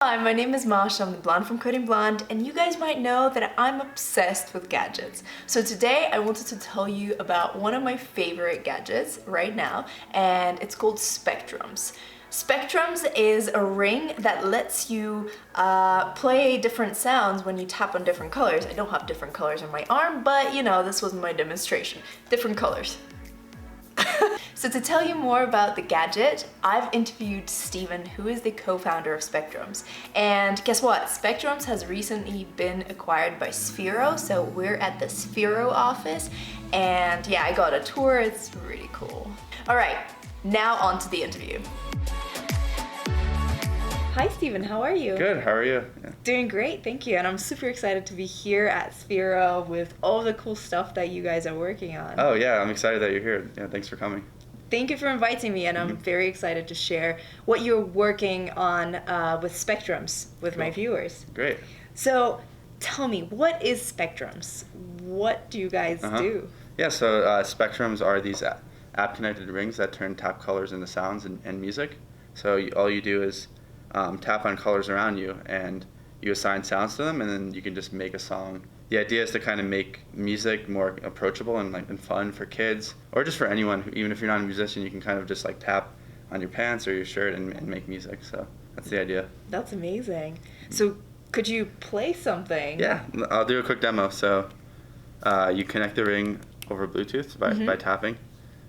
Hi, my name is Masha, I'm the blonde from Coding Blonde, and you guys might know that I'm obsessed with gadgets. So today I wanted to tell you about one of my favorite gadgets right now, and it's called Specdrums. Specdrums is a ring that lets you play different sounds when you tap on different colors. I don't have different colors on my arm, but you know, this was my demonstration. Different colors. So to tell you more about the gadget, I've interviewed Steven, who is the co-founder of Specdrums. And guess what? Specdrums has recently been acquired by Sphero, so we're at the Sphero office. And yeah, I got a tour, it's really cool. All right, now on to the interview. Hi Steven, how are you? Good, how are you? Yeah. Doing great, thank you. And I'm super excited to be here at Sphero with all the cool stuff that you guys are working on. Oh yeah, I'm excited that you're here. Yeah, thanks for coming. Thank you for inviting me, and I'm very excited to share what you're working on with Specdrums with my viewers. Great. So tell me, what is Specdrums? What do you guys do? Yeah, so Spectrums are these app-connected rings that turn tap colors into sounds and music. So all you do is tap on colors around you, and you assign sounds to them, and then you can just make a song. The idea is to kind of make music more approachable and fun for kids, or just for anyone. Even if you're not a musician, you can kind of just like tap on your pants or your shirt and make music. So that's the idea. That's amazing. So could you play something? Yeah, I'll do a quick demo. So you connect the ring over Bluetooth by tapping.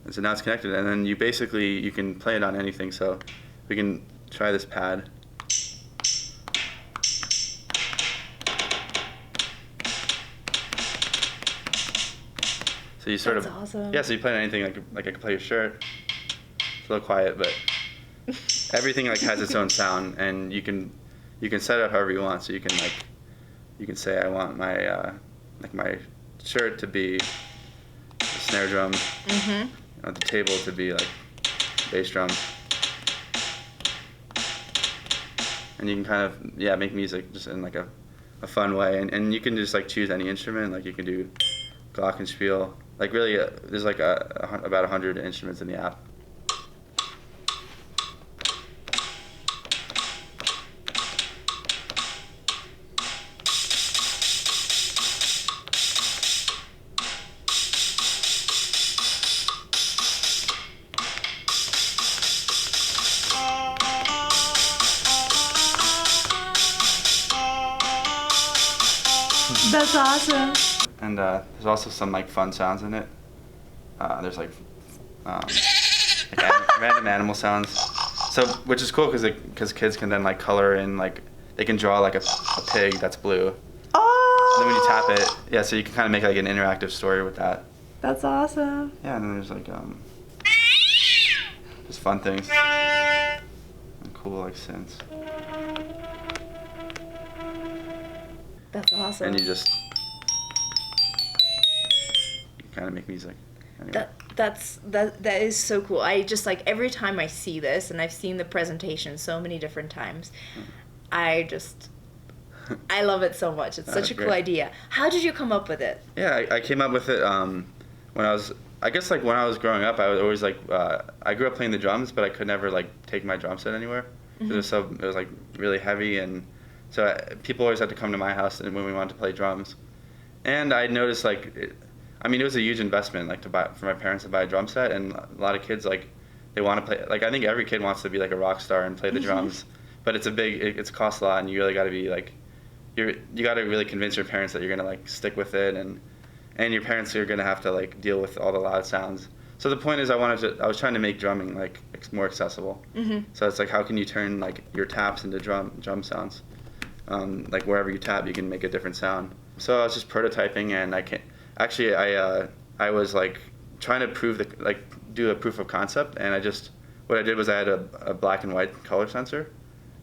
And so now it's connected, and then you can play it on anything. So we can try this pad. So you sort That's of awesome. Yeah, so you play on anything, like I could play your shirt. It's a little quiet, but everything has its own sound, and you can set it up however you want. So you can say I want my my shirt to be a snare drum, the table to be like bass drum, and you can kind of make music just in like a fun way, and you can just like choose any instrument. Like you can do glockenspiel. Like really, there's like about 100 instruments in the app. That's awesome. And there's also some like fun sounds in it. There's like random animal sounds. So which is cool because kids can then like color in, like they can draw like a pig that's blue. Oh. And then when you tap it, so you can kind of make like an interactive story with that. That's awesome. Yeah, and then there's like just fun things and cool like synths. That's awesome. And you kind of make music. Anyway. That is so cool. I just like every time I see this, and I've seen the presentation so many different times, I love it so much. It's such a cool idea. How did you come up with it? Yeah, I came up with it when I was growing up. I was always like I grew up playing the drums, but I could never like take my drum set anywhere. It was like really heavy, and so people always had to come to my house when we wanted to play drums. And I noticed it was a huge investment, like for my parents to buy a drum set, and a lot of kids they want to play. Like I think every kid wants to be like a rock star and play the drums, but it costs a lot, and you really got to be like, you got to really convince your parents that you're gonna like stick with it, and your parents are gonna have to like deal with all the loud sounds. So the point is, I was trying to make drumming like more accessible. So it's like, how can you turn like your taps into drum sounds? Like wherever you tap, you can make a different sound. So I was just prototyping, and I was like trying to do a proof of concept, and what I did was I had a black and white color sensor,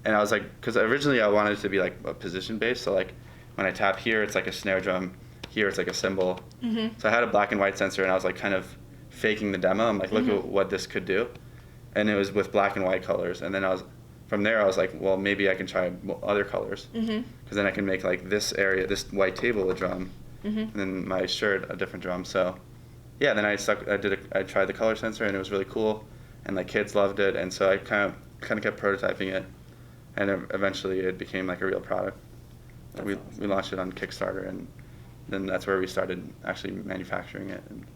and I was like, because originally I wanted it to be like a position based, so like when I tap here it's like a snare drum, here it's like a cymbal. So I had a black and white sensor, and I was like kind of faking the demo. I'm like, look at what this could do, and it was with black and white colors, and then from there I was like, well, maybe I can try other colors, because then I can make like this white table a drum, and then my shirt a different drum. So yeah, then I tried the color sensor, and it was really cool, and like kids loved it, and so I kind of kept prototyping it, and eventually it became like a real product. That's We awesome. we launched it on Kickstarter, and then that's where we started actually manufacturing it. And,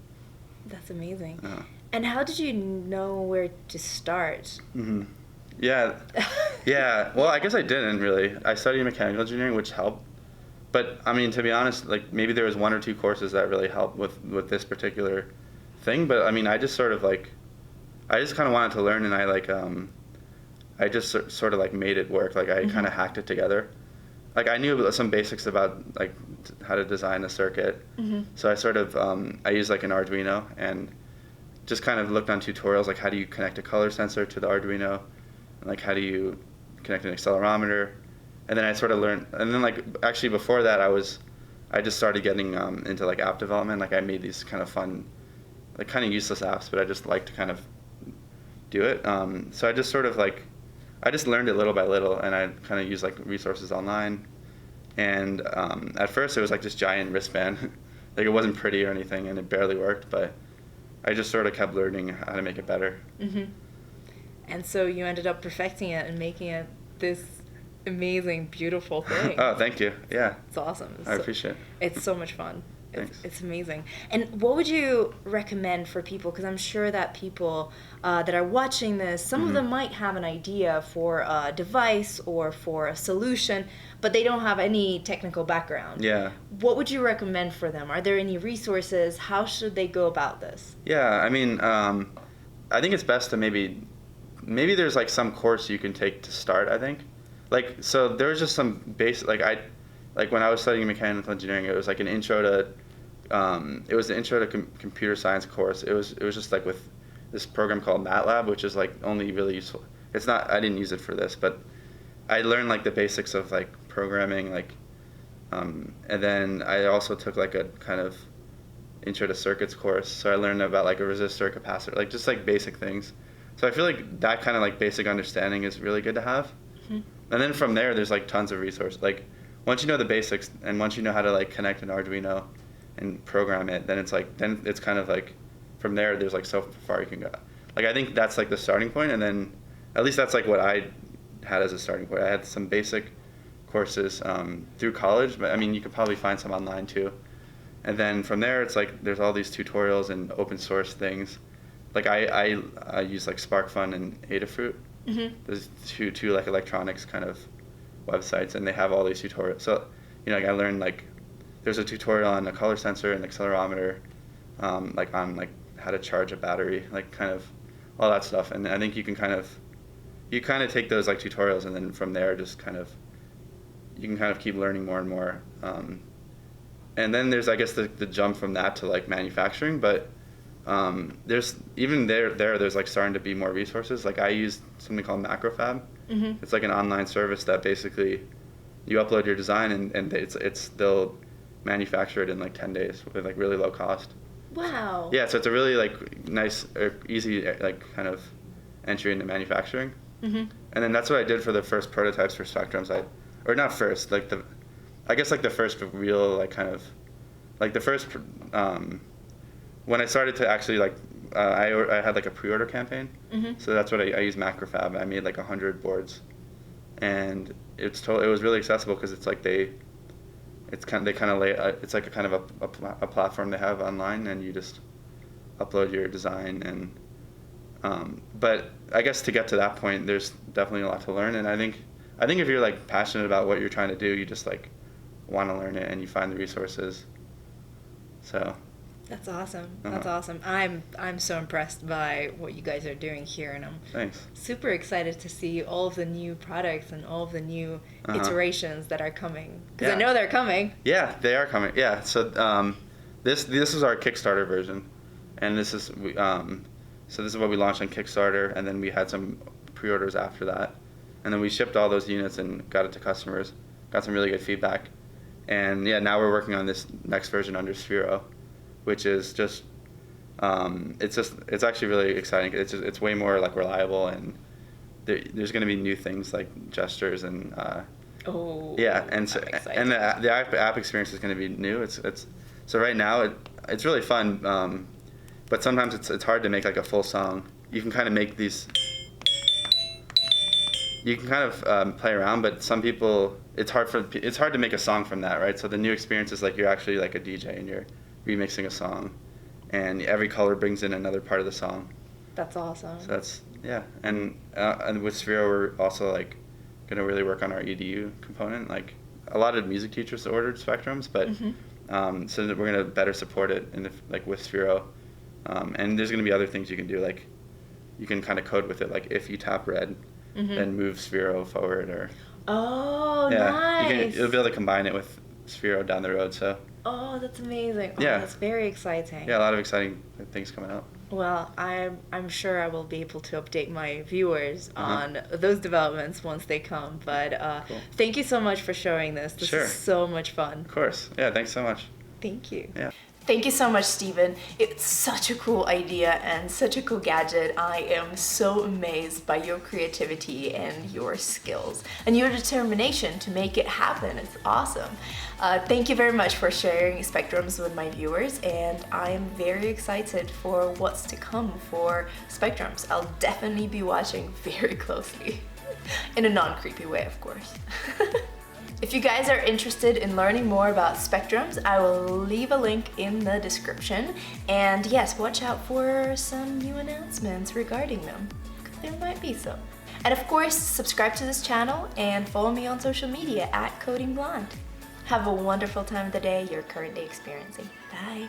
That's amazing. uh, And how did you know where to start? hmm Yeah, yeah. Well, I guess I didn't really. I studied mechanical engineering, which helped. But I mean, to be honest, like maybe there was one or two courses that really helped with this particular thing. But I mean, I just sort of like, I just kind of wanted to learn, and I just sort of like made it work. Like I kind of hacked it together. Like I knew some basics about like how to design a circuit. So I sort of I used like an Arduino and just kind of looked on tutorials like how do you connect a color sensor to the Arduino, and like how do you connect an accelerometer, and then I sort of learned. And then like actually before that I just started getting into like app development. Like I made these kind of fun, like kind of useless apps, but I just like to kind of do it. So I just sort of like I just learned it little by little, and I kind of used like resources online. And at first it was like this giant wristband, like it wasn't pretty or anything, and it barely worked. But I just sort of kept learning how to make it better. And so you ended up perfecting it and making it this amazing, beautiful thing. Oh, thank you. Yeah, It's awesome. I appreciate it. It's so much fun. Thanks. It's amazing. And what would you recommend for people? Because I'm sure that people that are watching this, some of them might have an idea for a device or for a solution, but they don't have any technical background. Yeah. What would you recommend for them? Are there any resources? How should they go about this? Yeah, I mean, I think it's best to maybe there's like some course you can take to start. I think, like, so there's just some basic like when I was studying mechanical engineering, it was like an intro to it was the intro to computer science course. It was just like with this program called MATLAB, which is like only really useful. It's not, I didn't use it for this, but I learned like the basics of like programming, like and then I also took like a kind of intro to circuits course. So I learned about like a resistor, capacitor, like just like basic things. So I feel like that kind of like basic understanding is really good to have. And then from there, there's like tons of resources. Like once you know the basics and once you know how to like connect an Arduino and program it, then it's kind of like from there there's like so far you can go. Like I think that's like the starting point, and then at least that's like what I had as a starting point. I had some basic courses through college, but I mean you could probably find some online too. And then from there it's like there's all these tutorials and open source things. Like I use like SparkFun and Adafruit. There's two like electronics kind of websites, and they have all these tutorials. So like I learned like there's a tutorial on a color sensor and accelerometer, like on like how to charge a battery, like kind of all that stuff. And I think you kind of take those like tutorials, and then from there just kind of you can kind of keep learning more and more. And then there's I guess the jump from that to like manufacturing, but there's even there's like starting to be more resources. Like I used something called MacroFab. It's like an online service that basically you upload your design and they'll manufacture it in like 10 days with like really low cost. Wow. Yeah, so it's a really like nice or easy like kind of entry into manufacturing. And then that's what I did for the first prototypes for Specdrums. Or not first, like I guess like the first real like kind of like the first when I started to actually like I had like a pre-order campaign. So that's what I used MacroFab. I made like 100 boards, and it was really accessible because it's like they kind of lay it's like a kind of a platform they have online, and you just upload your design. And but I guess to get to that point, there's definitely a lot to learn. And I think if you're like passionate about what you're trying to do, you just like want to learn it and you find the resources. So. That's awesome. That's awesome. I'm so impressed by what you guys are doing here, and I'm Thanks. super excited to see all of the new products and all of the new iterations that are coming. Because I know they're coming. Yeah, they are coming. Yeah. So this is our Kickstarter version, and this is what we launched on Kickstarter, and then we had some pre-orders after that, and then we shipped all those units and got it to customers. Got some really good feedback, and yeah, now we're working on this next version under Sphero, which is just it's actually really exciting. It's way more like reliable, and there's going to be new things like gestures and yeah, and so and the app experience is going to be new. It's so right now it's really fun, but sometimes it's hard to make like a full song. You can kind of make these you can kind of play around, but some people, it's hard to make a song from that, right? So the new experience is like you're actually like a DJ and you're remixing a song, and every color brings in another part of the song. That's awesome. So that's, yeah, and with Sphero we're also like gonna really work on our EDU component. Like a lot of music teachers ordered Specdrums, but so that we're gonna better support it like with Sphero, and there's gonna be other things you can do, like you can kind of code with it, like if you tap red, then move Sphero forward, or nice. You'll be able to combine it with Sphero down the road. So that's amazing. That's very exciting. Yeah, a lot of exciting things coming out. Well, I'm sure I will be able to update my viewers on those developments once they come. But Cool. Thank you so much for showing this. This is so much fun. Of course. Yeah, thanks so much. Thank you. Yeah. Thank you so much, Steven. It's such a cool idea and such a cool gadget. I am so amazed by your creativity and your skills and your determination to make it happen. It's awesome. Thank you very much for sharing Specdrums with my viewers, and I am very excited for what's to come for Specdrums. I'll definitely be watching very closely. In a non-creepy way, of course. If you guys are interested in learning more about Specdrums, I will leave a link in the description. And yes, watch out for some new announcements regarding them, because there might be some. And of course, subscribe to this channel and follow me on social media @CodingBlonde. Have a wonderful time of the day you're currently experiencing. Bye.